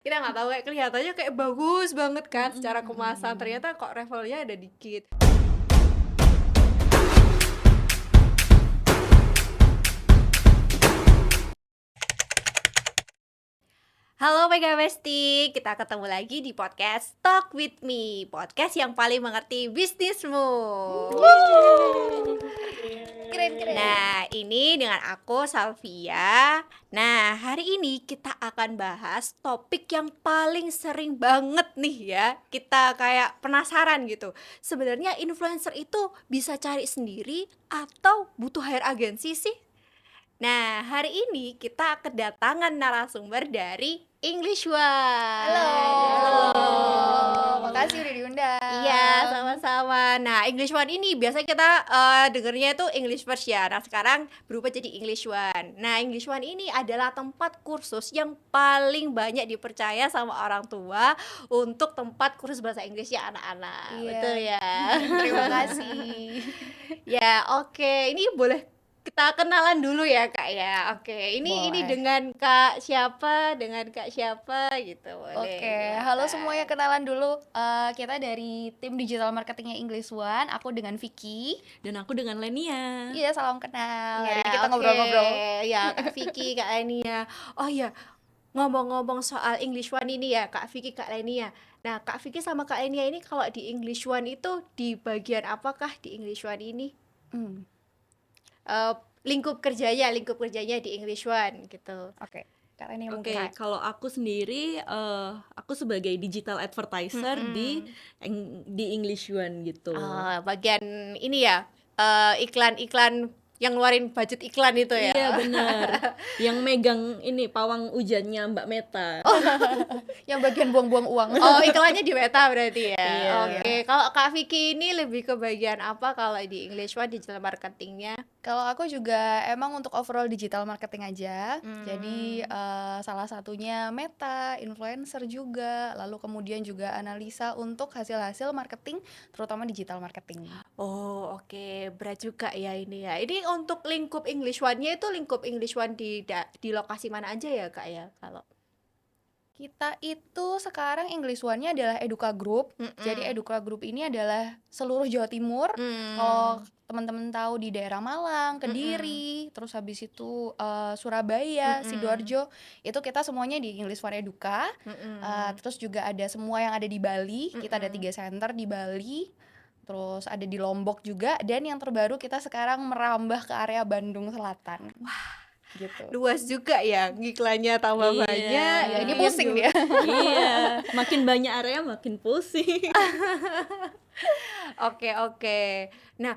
Kita nggak tahu kayak kelihatannya kayak bagus banget kan Mhm secara kemasan, mhm. ternyata kok levelnya ada dikit. Halo Mega Besti, kita ketemu lagi di podcast Talk With Me, podcast yang paling mengerti bisnismu. Keren keren. Nah, ini dengan aku Salvia. Nah, hari ini kita akan bahas topik yang paling sering banget nih ya. Kita kayak penasaran gitu. Sebenarnya influencer itu bisa cari sendiri atau butuh hire agensi sih? Nah, hari ini kita kedatangan narasumber dari English Halo. One. Halo. Makasih udah diundang. Iya, sama-sama. Nah, English One ini biasanya kita dengernya itu English First ya. Nah, sekarang berubah jadi English One. Nah, English One ini adalah tempat kursus yang paling banyak dipercaya sama orang tua untuk tempat kursus bahasa Inggrisnya anak-anak. Iya. Betul ya? Terima kasih. Ya, oke. Ini boleh kita kenalan dulu ya, Kak ya. Oke, ini Boleh. dengan Kak siapa, dengan Kak siapa gitu. Boleh. Oke, halo silakan. semuanya, kenalan dulu. Kita dari tim digital marketingnya English One. Aku dengan Vicky. Dan aku dengan Lenia. Iya, salam kenal. Ya, Hari ini kita oke. ngobrol-ngobrol. Ya, Kak Vicky, Kak Lenia. Oh iya, ngomong-ngomong soal English One ini ya, Kak Vicky, Kak Lenia. Nah, Kak Vicky sama Kak Lenia ini kalau di English One itu di bagian apakah di English One ini? Hmm, Eh, lingkup kerjanya di English One gitu. Oke, Kak Reni Oke, mungkin. kalau aku sendiri, aku sebagai digital advertiser di English One gitu. Bagian ini ya, iklan-iklan yang ngeluarin budget iklan itu ya. Iya benar. Yang megang ini pawang hujannya Mbak Meta. Yang bagian buang-buang uang. Oh, iklannya di Meta berarti ya. Iya. Oke, kalau Kak Vicky ini lebih ke bagian apa kalau di English One digital marketingnya? Kalau aku juga emang untuk overall digital marketing aja. Jadi salah satunya Meta, influencer juga, lalu kemudian juga analisa untuk hasil-hasil marketing, terutama digital marketing. Oh, oke, berat juga ya ini ya. Ini untuk lingkup English One-nya itu lingkup English One di lokasi mana aja ya, Kak ya? Kalau Kita itu sekarang English One-nya adalah Eduka Group. Jadi Eduka Group ini adalah seluruh Jawa Timur. Kalau teman-teman tahu di daerah Malang, Kediri, terus habis itu Surabaya, Sidoarjo, itu kita semuanya di English One Eduka. Terus juga ada semua yang ada di Bali. Kita ada 3 center di Bali. Terus ada di Lombok juga, dan yang terbaru kita sekarang merambah ke area Bandung Selatan. Gitu. luas juga ya, iklannya tambah Iya. banyak. Ya, ini pusing dia. Iya, makin banyak area makin pusing. Oke. Nah,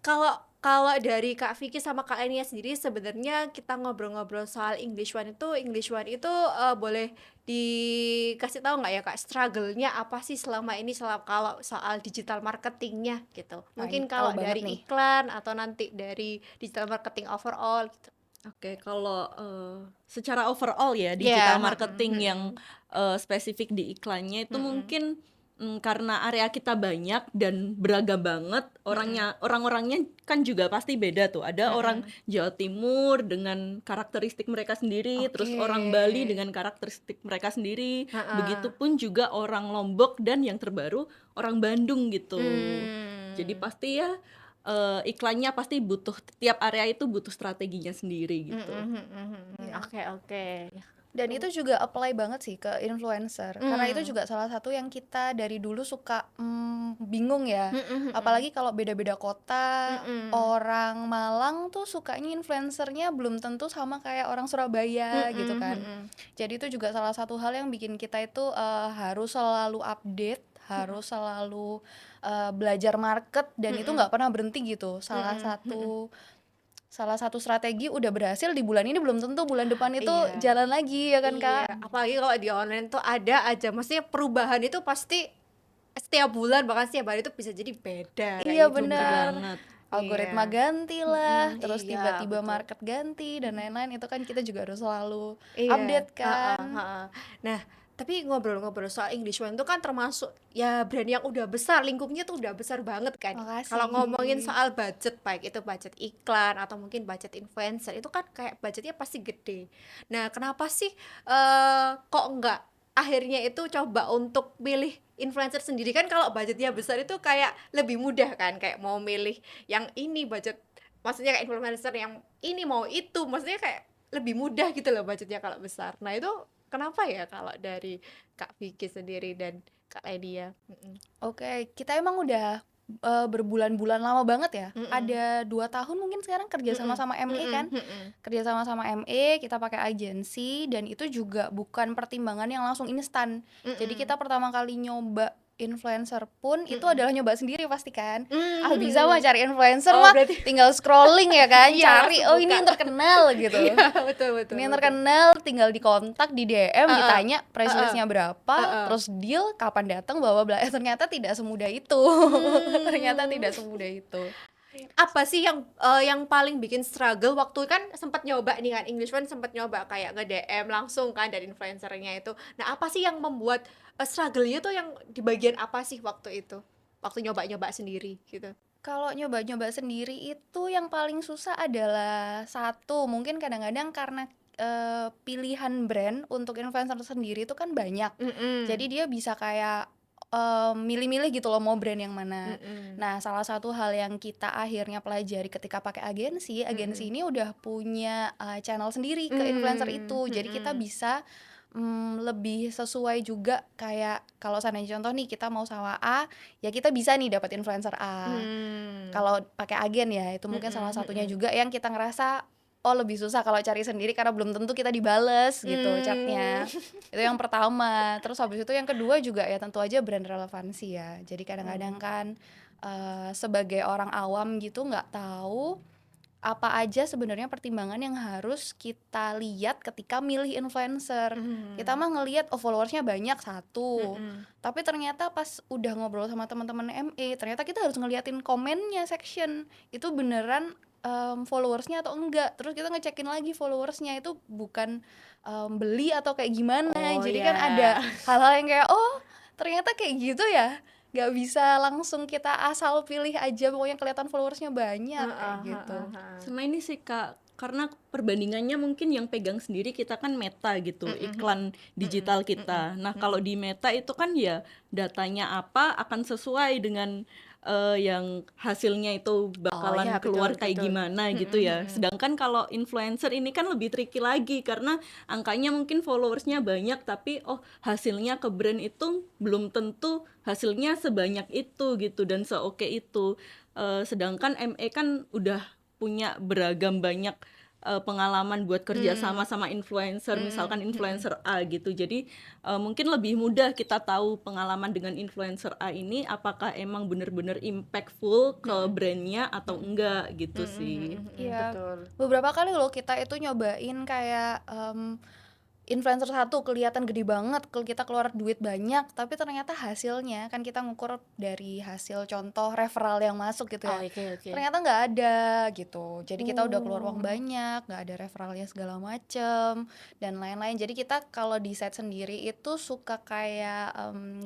kalau kalau dari Kak Vicky sama Kak Enia sendiri sebenarnya kita ngobrol-ngobrol soal English One itu boleh dikasih tahu nggak ya Kak, struggle-nya apa sih selama ini kalau soal digital marketingnya gitu? Wah, Mungkin ini tahu kalau banget dari nih. iklan atau nanti dari digital marketing overall gitu. Oke, kalau secara overall ya Iya, digital marketing yang spesifik di iklannya itu mungkin karena area kita banyak dan beragam banget orang-orangnya kan juga pasti beda tuh. Ada orang Jawa Timur dengan karakteristik mereka sendiri, terus orang Bali dengan karakteristik mereka sendiri. Begitupun juga orang Lombok dan yang terbaru orang Bandung gitu. Jadi pasti ya iklannya pasti butuh, tiap area itu butuh strateginya sendiri gitu. Oke. Dan itu juga apply banget sih ke influencer. Karena itu juga salah satu yang kita dari dulu suka bingung ya. Apalagi kalau beda-beda kota, orang Malang tuh sukanya influencernya belum tentu sama kayak orang Surabaya gitu kan. Jadi itu juga salah satu hal yang bikin kita itu harus selalu update, harus selalu belajar market, dan itu nggak pernah berhenti gitu. Salah satu strategi udah berhasil di bulan ini, belum tentu bulan depan itu Iya. jalan lagi ya kan Kak? Iya, apalagi kalau di online tuh ada aja, maksudnya perubahan itu pasti setiap bulan bahkan setiap hari itu bisa jadi beda. Iya kayak gitu benar. banget. Algoritma ganti lah, terus iya, tiba-tiba betul. market ganti dan lain-lain, itu kan kita juga harus selalu Iya, update kan. heeh. Nah, Tapi ngobrol-ngobrol soal English One itu kan termasuk ya brand yang udah besar, lingkupnya tuh udah besar banget kan. Kalau ngomongin Makasih. soal budget, baik itu budget iklan atau mungkin budget influencer, itu kan kayak budgetnya pasti gede. Nah, kenapa sih kok enggak akhirnya itu coba untuk milih influencer sendiri? Kan kalau budgetnya besar itu kayak lebih mudah kan, kayak mau milih yang ini budget, maksudnya kayak influencer yang ini mau itu, maksudnya kayak lebih mudah gitu loh budgetnya kalau besar. Nah, itu kenapa ya kalau dari Kak Vicky sendiri dan Kak Lydia? Oke, kita emang udah berbulan-bulan lama banget ya. Mhm. Ada 2 tahun mungkin sekarang kerja Mhm. sama-sama ME Mhm. kan. Mhm. Kerja sama-sama ME, kita pakai agensi dan itu juga bukan pertimbangan yang langsung instan. Jadi Mhm. kita pertama kali nyoba influencer pun itu Mhm. adalah nyoba sendiri pasti kan. Ah bisa mah Mhm. cari influencer Oh, mah berarti tinggal scrolling ya kan, iya cari langsung oh ini buka. yang terkenal gitu. Iya, betul betul Ini yang betul. terkenal tinggal dikontak, di DM, Heeh. ditanya price Heeh. list-nya berapa, Heeh. terus deal kapan datang bla bla bla. Ternyata tidak semudah itu. Ternyata Hmm. tidak semudah itu. Apa sih yang paling bikin struggle waktu kan sempat nyoba nih kan English One sempat nyoba kayak nge-DM langsung kan dari influencernya itu. Nah, apa sih yang membuat struggle-nya tuh yang di bagian apa sih waktu itu? Waktu nyoba-nyoba sendiri gitu. Kalau nyoba-nyoba sendiri itu yang paling susah adalah satu, mungkin kadang-kadang karena pilihan brand untuk influencer sendiri itu kan banyak. Jadi Mhm. dia bisa kayak milih-milih gitu loh mau brand yang mana. Mhm. Nah, salah satu hal yang kita akhirnya pelajari ketika pakai agensi, agensi Mhm. ini udah punya channel sendiri ke influencer Mmm, itu. Jadi kita mhm. bisa lebih sesuai juga kayak kalau seandainya contoh nih kita mau sama A, ya kita bisa nih dapat influencer A. Mmm. Kalau pakai agen ya, itu mungkin Mhm. salah satunya Mhm. juga yang kita ngerasa, oh lebih susah kalau cari sendiri karena belum tentu kita dibales gitu Mmm. chatnya. Itu yang pertama. Terus habis itu yang kedua juga ya tentu aja brand relevansi ya. Jadi kadang-kadang Mmm. kan sebagai orang awam gitu nggak tahu apa aja sebenarnya pertimbangan yang harus kita lihat ketika milih influencer. Kita Mhm. mah ngelihat oh followersnya banyak satu, Mhm. tapi ternyata pas udah ngobrol sama teman-teman ME, ternyata kita harus ngeliatin komennya section itu beneran followersnya atau enggak. Terus kita ngecekin lagi followersnya itu bukan beli atau kayak gimana. Oh Jadi ya. kan ada hal-hal yang kayak oh ternyata kayak gitu ya. Gak bisa langsung kita asal pilih aja pokoknya kelihatan followersnya banyak kayak Heeh gitu. heeh heeh. Sama ini sih Kak, karena perbandingannya mungkin yang pegang sendiri kita kan Meta gitu, Mhm. iklan Mhm. digital Mhm. kita. Nah, kalau Mhm. di Meta itu kan ya datanya apa akan sesuai dengan yang hasilnya itu Oh bakalan ya, betul keluar kayak betul. gimana gitu Mhm. ya. Mhm. Sedangkan kalau influencer ini kan lebih tricky lagi karena angkanya mungkin followersnya banyak tapi oh hasilnya ke brand itu belum tentu hasilnya sebanyak itu gitu dan seoke itu. Sedangkan ME kan udah punya beragam banyak pengalaman buat kerja sama Mmm. sama influencer, misalkan Mhm. Mhm. influencer A gitu. Jadi mungkin lebih mudah kita tahu pengalaman dengan influencer A ini apakah emang bener-bener impactful ke Mhm. brandnya atau Mhm. enggak gitu Mhm. sih. Mhm. Mhm. Iya, Betul. beberapa kali loh kita itu nyobain kayak influencer satu kelihatan gede banget, kita keluar duit banyak, tapi ternyata hasilnya kan kita ngukur dari hasil contoh referral yang masuk gitu Oh, ya. oke oke. Ternyata nggak ada gitu. Jadi kita udah keluar uang Oh. banyak, nggak ada referralnya segala macem dan lain-lain. Jadi kita kalau di set sendiri itu suka kayak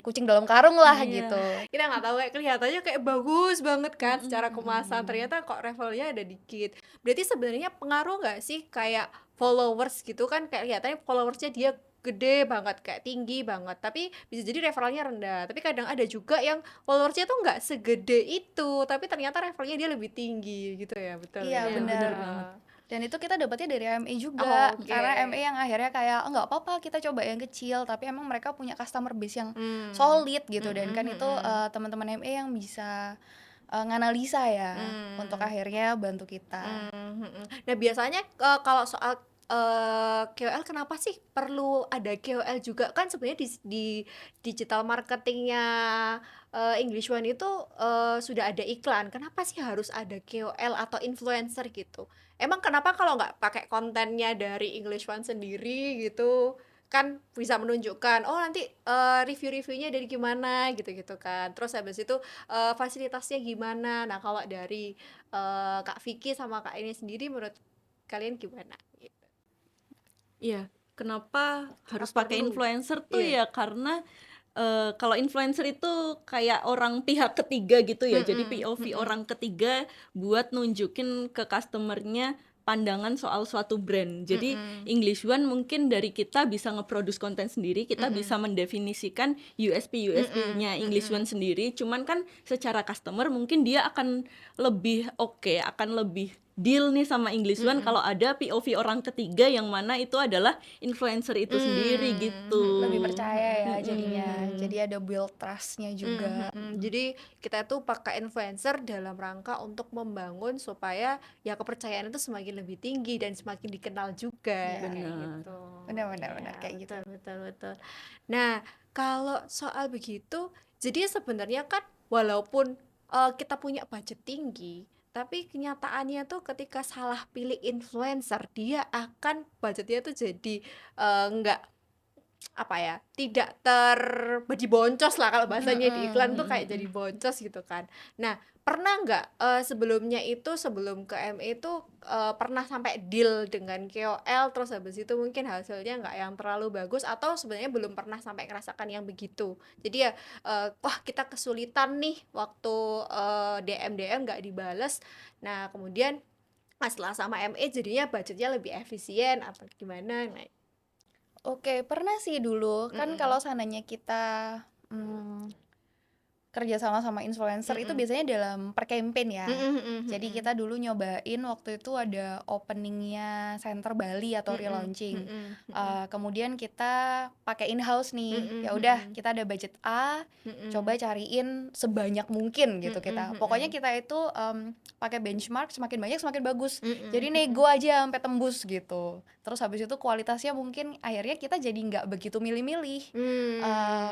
kucing dalam karung lah Iya. gitu. Kita nggak tahu kayak kelihatannya kayak bagus banget kan Mm-mm, secara kemasan, Mm-mm. ternyata kok levelnya ada dikit. Berarti sebenarnya pengaruh nggak sih kayak followers gitu kan, kayak kelihatannya followersnya dia gede banget, kayak tinggi banget, tapi bisa jadi referralnya rendah. Tapi kadang ada juga yang followersnya tuh nggak segede itu, tapi ternyata referralnya dia lebih tinggi gitu ya, betul Iya ya? Iya, bener benar. banget. Dan itu kita dapatnya dari ME juga, Oke. karena ME yang akhirnya kayak "Oh, nggak apa-apa kita coba yang kecil," tapi emang mereka punya customer base yang Mmm. solid gitu dan Mhm. kan itu Mhm. teman-teman ME yang bisa nganalisa ya untuk Mmm. akhirnya bantu kita. Mhm. Nah, biasanya kalau soal KOL, kenapa sih perlu ada KOL juga? Kan sebenarnya di digital marketingnya English One itu sudah ada iklan. Kenapa sih harus ada KOL atau influencer gitu? Emang kenapa kalau nggak pakai kontennya dari English One sendiri gitu? Kan bisa menunjukkan, oh nanti review-reviewnya dari gimana gitu-gitu kan. Terus habis itu fasilitasnya gimana. Nah, kalau dari Kak Vicky sama Kak ini sendiri menurut kalian gimana? Gitu. Iya. kenapa harus Apa pakai dulu? influencer tuh Iya. ya karena kalau influencer itu kayak orang pihak ketiga gitu ya, jadi Mm-mm, POV mm-mm, orang ketiga buat nunjukin ke customernya pandangan soal suatu brand. Jadi mm-mm, English One mungkin dari kita bisa nge-produce konten sendiri, kita bisa mm-mm, mendefinisikan USP mm-mm, USP-nya English mm-mm. One sendiri. Cuman kan secara customer mungkin dia akan lebih oke, akan lebih deal nih sama English One Mm-mm. kalau ada POV orang ketiga yang mana itu adalah influencer itu sendiri Lebih gitu. percaya ya jadinya. Mm-mm. Jadi ada build trust-nya juga. Jadi kita tuh pakai influencer dalam rangka untuk membangun supaya ya kepercayaan itu semakin lebih tinggi dan semakin dikenal juga Iya, kayak Benar. gitu. benar-benar Ya, kayak gitu. betul betul betul. Nah, kalau soal begitu, jadi sebenarnya kan walaupun kita punya budget tinggi, tapi kenyataannya tuh ketika salah pilih influencer, dia akan budgetnya tuh jadi nggak apa ya, tidak jadi boncos lah kalau bahasanya di iklan tuh kayak jadi Mm-mm. boncos gitu kan. Nah, pernah nggak sebelumnya itu sebelum ke ME itu pernah sampai deal dengan KOL terus habis itu mungkin hasilnya nggak yang terlalu bagus atau sebenarnya belum pernah sampai ngerasakan yang begitu. Jadi ya wah kita kesulitan nih waktu DM nggak dibales. Nah, kemudian setelah sama ME jadinya budgetnya lebih efisien apa gimana? Nah, Oke, pernah sih dulu. Kan mm-mm. kalau seandainya kita mm, kerja sama influencer itu Mm-mm. biasanya dalam per campaign ya. Mm-mm, Jadi mm-mm, kita dulu nyobain waktu itu ada openingnya Center Bali atau mm-mm, relaunching. mm-mm, mm-mm, Kemudian kita pakai in-house nih. mm-mm, Ya udah, mm-mm, kita ada budget A, mm-mm, coba cariin sebanyak mungkin gitu mm-mm, kita. Pokoknya mm-mm, kita itu pakai benchmark semakin banyak semakin bagus. mm-mm, Jadi mm-mm. nego aja sampai tembus gitu. Terus habis itu kualitasnya mungkin akhirnya kita jadi nggak begitu milih-milih.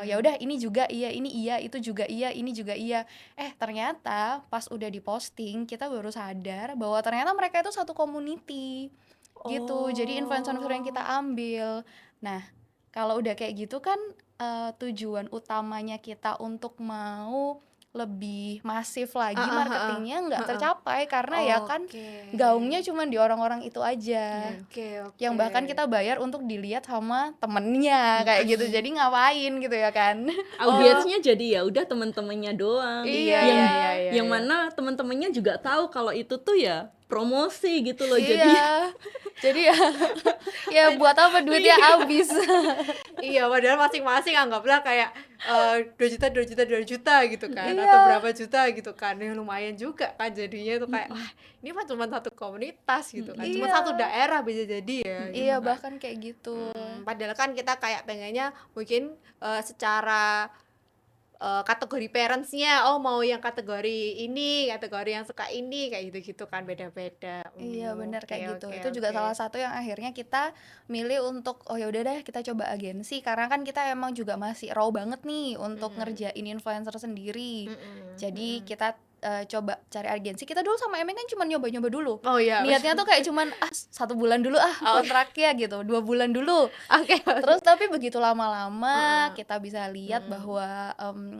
Ya Hmm. udah ini juga iya, ini iya, itu juga iya, ini juga iya. Ternyata pas udah diposting kita baru sadar bahwa ternyata mereka itu satu community gitu. Jadi influencer-influencer yang kita Oh. ambil. Nah, kalau udah kayak gitu kan tujuan utamanya kita untuk mau lebih masif lagi Ah, ah, ah, ah, marketingnya nggak ah, ah. tercapai karena ya kan Oke. gaungnya cuma di orang-orang itu aja. Oke, Yang oke. bahkan kita bayar untuk dilihat sama temennya kayak gitu. Mm-mm. Jadi ngapain gitu ya kan? Oh, Audiensnya jadi ya udah teman-temannya doang iya, Iya. iya, yang iya, iya, yang iya. mana teman-temannya juga tahu kalau itu tuh ya promosi gitu loh jadi Iya. Jadi ya ya buat apa duitnya iya habis. Iya, padahal masing-masing anggaplah kayak 2 juta, 2 juta, 2 juta gitu kan, atau Iya. berapa juta gitu kan, ya lumayan juga kan jadinya itu kayak, wah Mm-mm. ini mah cuma satu komunitas gitu kan, cuma Iya. satu daerah bisa jadi ya gitu Iya, Mm-mm. kan. bahkan kayak gitu. Padahal kan kita kayak pengennya mungkin secara kategori parentsnya, oh mau yang kategori ini, kategori yang suka ini, kayak gitu-gitu kan beda-beda. Iya benar Oke, kayak gitu. oke, Itu juga oke. salah satu yang akhirnya kita milih untuk oh ya udah deh kita coba agensi karena kan kita emang juga masih raw banget nih untuk Mm-mm. ngerjain influencer sendiri. Mm-mm, Jadi mm-mm. kita coba cari agensi. Kita dulu sama Emeng kan cuma nyoba-nyoba dulu. Oh iya, Niatnya tuh kayak cuman 1 bulan dulu oh, kontraknya gitu, 2 bulan dulu. oke. Terus tapi begitu lama-lama Heeh. kita bisa lihat Mm-mm. bahwa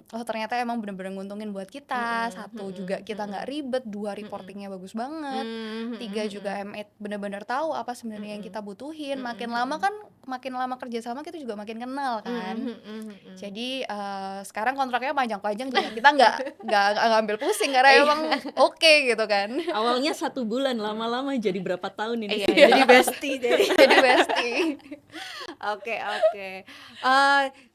oh ternyata emang bener-bener nguntungin buat kita. Mm-mm, Satu juga mm-mm, kita nggak mm-mm, ribet, dua mm-mm. reportingnya bagus banget, Mm-mm, tiga mm-mm, juga M8 bener-bener tahu apa sebenarnya yang mm-mm, kita butuhin. Makin mm-mm, lama kan makin lama kerjasama kita juga makin kenal kan. mm-mm, mm-mm. Jadi sekarang kontraknya panjang-panjang juga kita nggak ngambil pusing karena Iya. emang oke gitu kan. Awalnya 1 bulan lama-lama jadi berapa tahun ini Iya, sih jadi bestie jadi. Jadi bestie. Oke, oke.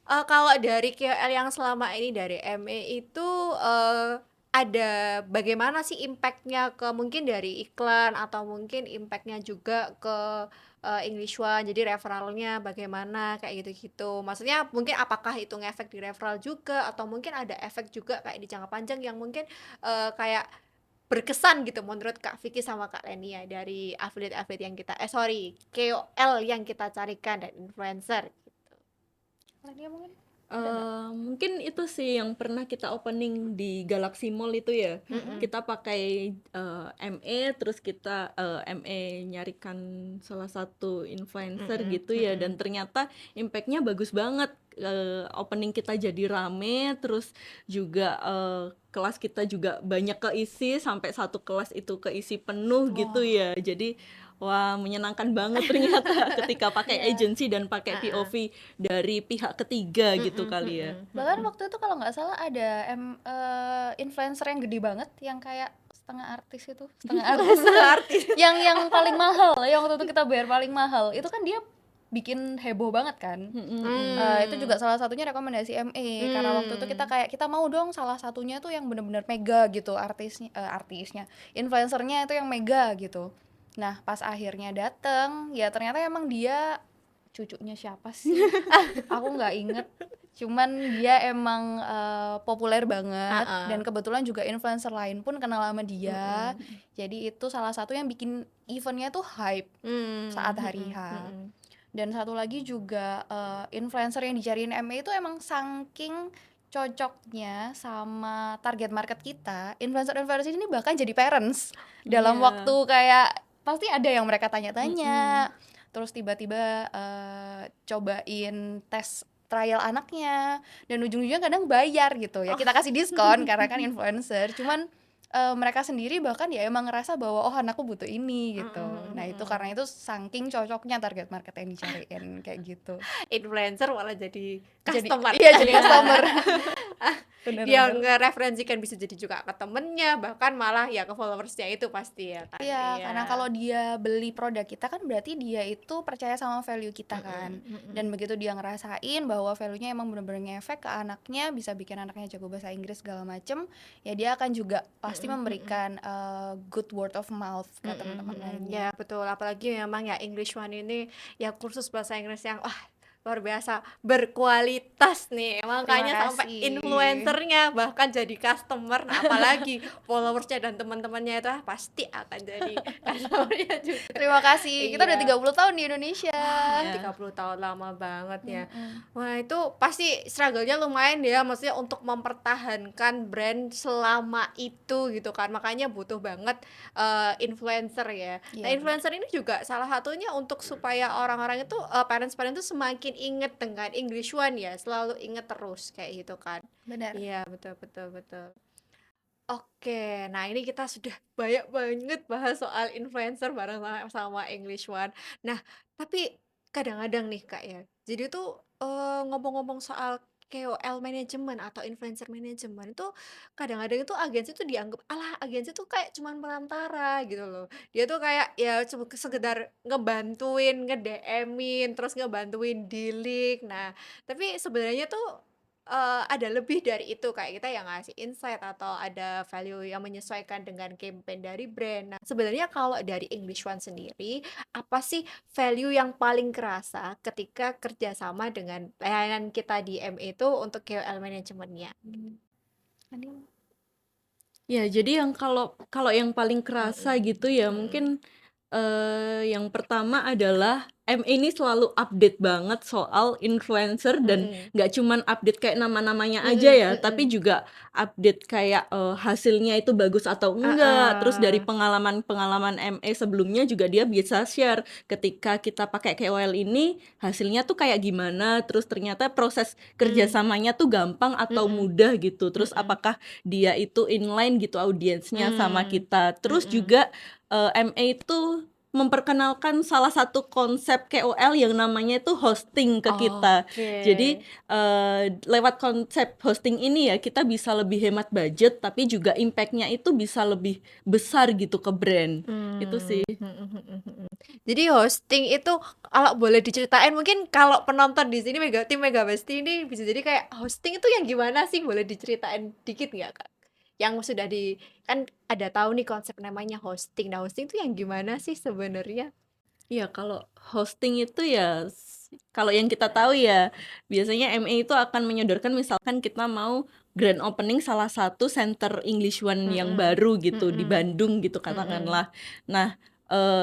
Kalau dari KOL yang selama ini dari ME itu ada bagaimana sih impact-nya ke mungkin dari iklan atau mungkin impact-nya juga ke English One, jadi referralnya bagaimana kayak gitu-gitu. Maksudnya mungkin apakah itu ngefek di referral juga atau mungkin ada efek juga kayak di jangka panjang yang mungkin kayak berkesan gitu menurut Kak Vicky sama Kak Lenia dari affiliate-affiliate yang kita KOL yang kita carikan dan influencer gitu. Dia mungkin ada nggak? Mungkin itu sih yang pernah kita opening di Galaxy Mall itu ya. Mm-mm. Kita pakai ME terus kita ME nyarikan salah satu influencer Mm-mm, gitu ya mm-mm. dan ternyata impactnya bagus banget. Opening kita jadi rame terus juga kelas kita juga banyak keisi sampai satu kelas itu keisi penuh gitu Wah. ya. Jadi wah menyenangkan banget ternyata ketika pakai Iya. agency dan pakai Heeh. POV dari pihak ketiga gitu kali ya. Bahkan waktu itu kalau nggak salah ada influencer yang gede banget yang kayak setengah artis itu, setengah artis Setengah artis. yang paling mahal, yang waktu itu kita bayar paling mahal. Itu kan dia bikin heboh banget kan. Itu juga salah satunya rekomendasi ME karena waktu itu kita mau dong salah satunya tuh yang bener-bener mega gitu artisnya, influencernya itu yang mega gitu. Nah pas akhirnya dateng ya ternyata emang dia cucunya siapa sih? Aku nggak inget. Cuman dia emang populer banget dan kebetulan juga influencer lain pun kenal sama dia. Jadi itu salah satu yang bikin eventnya tuh hype saat hari H. Dan satu lagi juga influencer yang dicariin ME itu emang saking cocoknya sama target market kita. Influencer-influencer ini bahkan jadi parents dalam Iya. waktu kayak pasti ada yang mereka tanya-tanya. Terus tiba-tiba cobain tes trial anaknya dan ujung-ujungnya kadang bayar gitu ya, kita kasih diskon karena kan influencer, cuman mereka sendiri bahkan ya emang ngerasa bahwa oh anakku butuh ini gitu. Nah itu karena itu saking cocoknya target market yang dicariin kayak gitu. Influencer malah jadi Jadi customer. iya jadi customer. Bener, Dia bener. ngereferensikan bisa jadi juga ke temennya, bahkan malah ya ke followersnya itu pasti ya kan. Iya, karena kalau dia beli produk kita kan berarti dia itu percaya sama value kita kan. Dan begitu dia ngerasain bahwa value-nya emang bener-bener ngefek ke anaknya, bisa bikin anaknya jago bahasa Inggris segala macem, ya dia akan juga pasti memberikan good word of mouth ke teman-teman lainnya. Ya betul, apalagi memang ya English One ini ya kursus bahasa Inggris yang luar biasa berkualitas nih, makanya sampai kasih. influencernya bahkan jadi customer. Nah, apalagi followersnya dan teman-temannya itu pasti akan jadi customernya juga. Terima kasih. Kita udah Iya. 30 tahun di Indonesia. Iya. 30 tahun lama banget ya. Wah itu pasti struggle-nya lumayan ya, maksudnya untuk mempertahankan brand selama itu gitu kan, makanya butuh banget influencer ya. Iya, Nah influencer ini juga salah satunya untuk supaya orang-orang itu parents-parents itu semakin inget dengan English One ya, selalu inget terus kayak gitu kan. benar. Iya betul betul betul. Oke, nah ini kita sudah banyak banget bahas soal influencer bareng sama English One. Nah, tapi kadang-kadang nih Kak ya, jadi tuh ngomong-ngomong soal KOL manajemen atau influencer manajemen itu kadang-kadang itu agensi tuh dianggap alah agensi tuh kayak cuman perantara gitu loh. Dia tuh kayak ya cuma sekedar ngebantuin, nge-DM-in, terus ngebantuin dealing. Nah, tapi sebenarnya tuh ada lebih dari itu, kayak kita yang ngasih insight atau ada value yang menyesuaikan dengan campaign dari brand. Nah, sebenarnya kalau dari English One sendiri, apa sih value yang paling kerasa ketika kerjasama dengan layanan kita di ME itu untuk KOL manajemennya? Ya, jadi yang kalau kalau yang paling kerasa gitu ya mungkin yang pertama adalah ini selalu update banget soal influencer dan nggak cuman update kayak nama-namanya aja ya, tapi juga update kayak hasilnya itu bagus atau enggak. Terus dari pengalaman-pengalaman sebelumnya juga dia bisa share ketika kita pakai KOL ini hasilnya tuh kayak gimana, terus ternyata proses kerjasamanya tuh gampang atau mudah gitu. Terus apakah dia itu inline gitu audiensnya sama kita. Terus juga MA itu memperkenalkan salah satu konsep KOL yang namanya itu hosting ke kita. Jadi lewat konsep hosting ini ya kita bisa lebih hemat budget, tapi juga impact-nya itu bisa lebih besar gitu ke brand. Itu sih. Jadi hosting itu kalau boleh diceritain, mungkin kalau penonton di sini tim Mega Besti ini bisa jadi kayak hosting itu yang gimana sih? Boleh diceritain dikit nggak Kak? Yang sudah kan ada tahu nih konsep namanya hosting. Nah hosting itu yang gimana sih sebenarnya? Iya, kalau hosting itu ya kalau yang kita tahu ya biasanya MA itu akan menyodorkan misalkan kita mau grand opening salah satu center English One yang baru gitu di Bandung gitu katakanlah. Nah,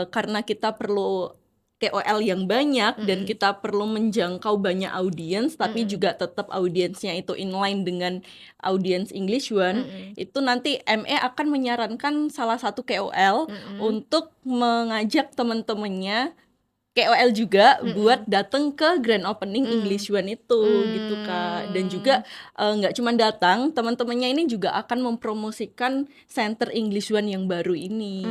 karena kita perlu KOL yang banyak dan kita perlu menjangkau banyak audiens tapi juga tetap audiensnya itu inline dengan audiens English One, itu nanti ME akan menyarankan salah satu KOL untuk mengajak teman-temannya KOL juga buat Mm-mm. datang ke grand opening Mm. English One itu gitu Kak. Dan juga nggak cuma datang, teman-temannya ini juga akan mempromosikan center English One yang baru ini.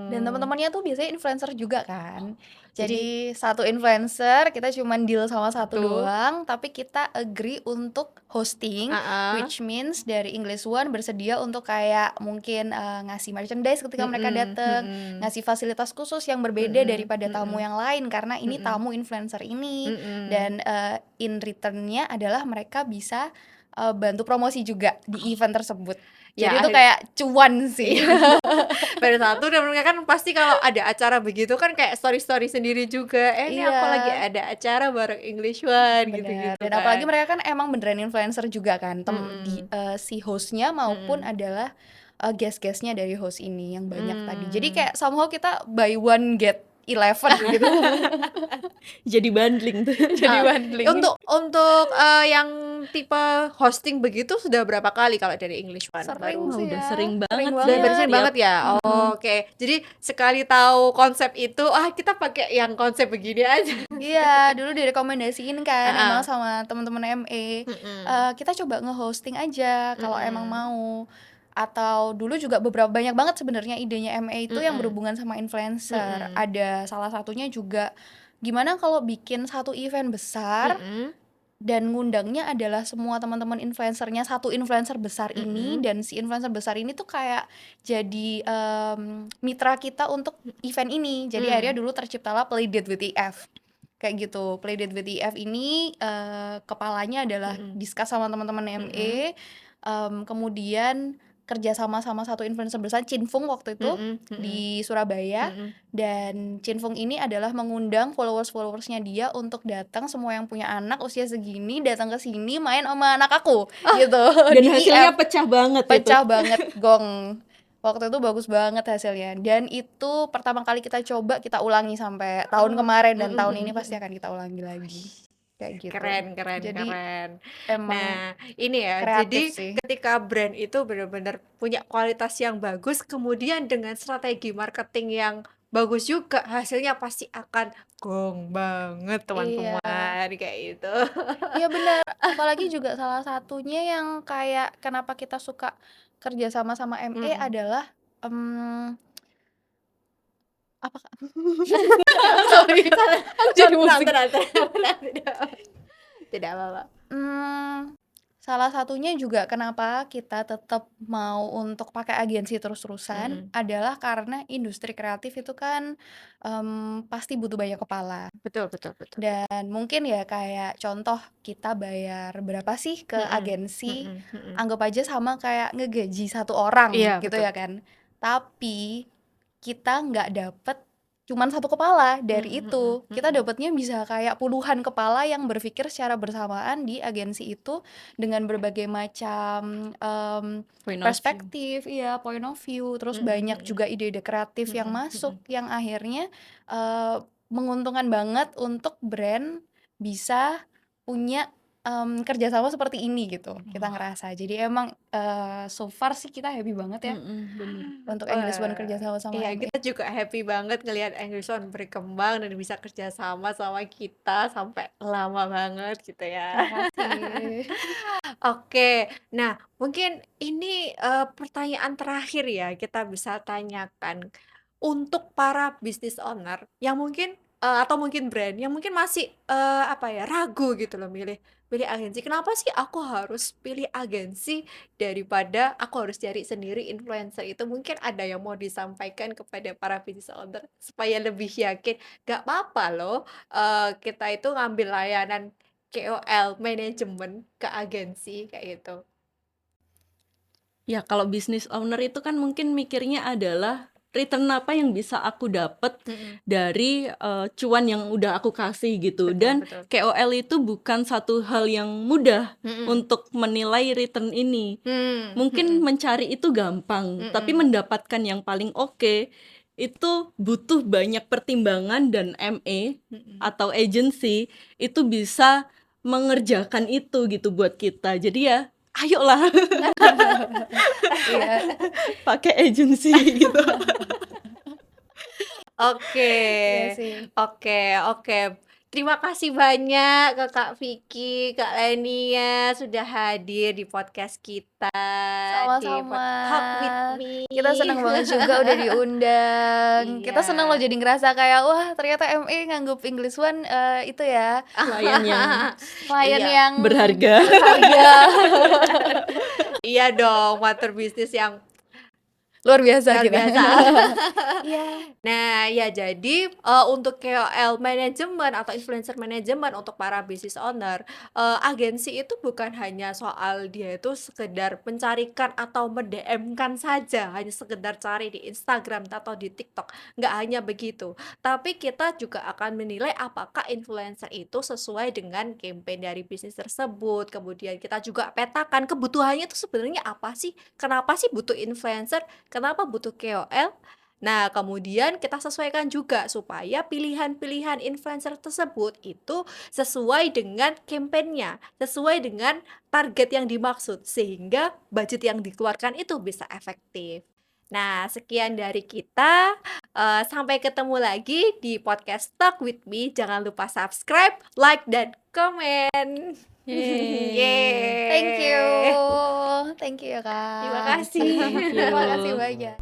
Dan teman-temannya tuh biasanya influencer juga kan. Jadi Jadi satu influencer kita cuman deal sama satu Satu. doang, tapi kita agree untuk hosting, which means dari English One bersedia untuk kayak mungkin ngasih merchandise ketika mereka datang, ngasih fasilitas khusus yang berbeda daripada tamu yang lain karena ini tamu influencer ini. Dan in returnnya adalah mereka bisa bantu promosi juga di event tersebut. Ya, Jadi itu kayak cuan sih. pada satu dan mereka kan pasti kalau ada acara begitu kan kayak story-story sendiri juga. Ini aku lagi Iya, ada acara bareng English One bener. gitu-gitu Dan kan. apalagi mereka kan emang beneran influencer juga kan. Si hostnya maupun adalah guest-guestnya dari host ini yang banyak tadi. Jadi kayak somehow kita buy one get 11 gitu. Jadi bundling tuh. Jadi bundling. Untuk yang tipe hosting begitu sudah berapa kali kalau dari English One Sering baru? sih udah ya. sering banget Sering sih. Udah banget. bersih Tiap- banget ya. Oke. Jadi sekali tahu konsep itu, kita pakai yang konsep begini aja. Iya, dulu direkomendasiin kan Ah, emang sama teman-teman ME. Kita coba nge-hosting aja kalau emang mau. Atau dulu juga banyak banget sebenarnya idenya ME itu yang berhubungan sama influencer. Ada salah satunya juga gimana kalau bikin satu event besar dan ngundangnya adalah semua teman-teman influencernya satu influencer besar ini, dan si influencer besar ini tuh kayak jadi mitra kita untuk event ini. Jadi akhirnya dulu terciptalah Playdate with EF kayak gitu. Playdate with EF ini kepalanya adalah discuss sama teman-teman ME, kemudian kerja sama satu influencer besar Cinfung waktu itu di Surabaya. Dan Cinfung ini adalah mengundang followers-followersnya dia untuk datang, semua yang punya anak usia segini datang ke sini main sama anak aku gitu. Dan Di hasilnya IF. pecah banget Pecah itu. banget gong. Waktu itu bagus banget hasilnya. Dan itu pertama kali kita coba, kita ulangi sampai tahun kemarin, dan tahun ini pasti akan kita ulangi lagi. Kayak gitu. Keren. Jadi Nah, emang ini ya, jadi kreatif sih. ketika brand itu benar-benar punya kualitas yang bagus, kemudian dengan strategi marketing yang bagus juga, hasilnya pasti akan gong banget Iya. teman-teman, kayak gitu. Iya benar. Apalagi juga salah satunya yang kayak kenapa kita suka kerja sama ME adalah apa Kak? Sorry. Aku jadi musik. Tidak apa-apa. Salah satunya juga kenapa kita tetap mau untuk pakai agensi terus-terusan adalah karena industri kreatif itu kan pasti butuh banyak kepala. Betul. Dan mungkin ya kayak contoh kita bayar berapa sih ke agensi, anggap aja sama kayak ngegaji satu orang Iya, gitu betul. ya kan. Tapi kita nggak dapet cuman satu kepala dari itu. Kita dapetnya bisa kayak puluhan kepala yang berpikir secara bersamaan di agensi itu dengan berbagai macam Point of view. perspektif, iya, point of view, terus banyak juga ide-ide kreatif yang masuk yang akhirnya menguntungkan banget untuk brand bisa punya kerjasama seperti ini gitu. Kita ngerasa. Jadi emang so far sih kita happy banget ya Bener. untuk English One kerjasama sama Iya, ME. kita juga happy banget ngelihat English One berkembang dan bisa kerjasama sama kita sampai lama banget gitu ya. Makasih. Oke, nah mungkin ini pertanyaan terakhir ya kita bisa tanyakan untuk para business owner yang mungkin atau mungkin brand yang mungkin masih ragu gitu loh milih pilih agensi. Kenapa sih aku harus pilih agensi daripada aku harus cari sendiri influencer itu? Mungkin ada yang mau disampaikan kepada para business owner supaya lebih yakin. Gak apa-apa loh kita itu ngambil layanan KOL manajemen ke agensi kayak gitu. Ya, kalau business owner itu kan mungkin mikirnya adalah return apa yang bisa aku dapat dari cuan yang udah aku kasih gitu. Dan Betul. KOL itu bukan satu hal yang mudah untuk menilai return ini. Mungkin mencari itu gampang, tapi mendapatkan yang paling oke itu butuh banyak pertimbangan, dan ME atau agency itu bisa mengerjakan itu gitu buat kita. Jadi ya ayolah Iya. pakai agency gitu. Oke, Iya sih. oke. Terima kasih banyak ke Kak Vicky, Kak Lenia sudah hadir di podcast kita, di Sama-sama. Talk with Me. Kita senang banget juga udah diundang. Kita senang loh Iya. jadi ngerasa kayak wah ternyata MA nganggep English One itu ya Klien yang klien Iya. yang berharga. berharga. Iya dong, partner bisnis yang Luar biasa luar kita. biasa. Iya. Nah, ya jadi, untuk KOL manajemen atau influencer manajemen untuk para business owner, agensi itu bukan hanya soal dia itu sekedar mencarikan atau mendm-kan saja, hanya sekedar cari di Instagram atau di TikTok, nggak hanya begitu. Tapi kita juga akan menilai apakah influencer itu sesuai dengan campaign dari bisnis tersebut, kemudian kita juga petakan kebutuhannya itu sebenarnya apa sih? Kenapa sih butuh influencer? Kenapa butuh KOL? Nah, kemudian kita sesuaikan juga supaya pilihan-pilihan influencer tersebut itu sesuai dengan campaign-nya, sesuai dengan target yang dimaksud, sehingga budget yang dikeluarkan itu bisa efektif. Nah, sekian dari kita. Sampai ketemu lagi di podcast Talk with Me. Jangan lupa subscribe, like, dan komen. Yeay. Thank you. Yeay. Thank you ya, Terima Kak. kasih. Thank you. Terima kasih banyak.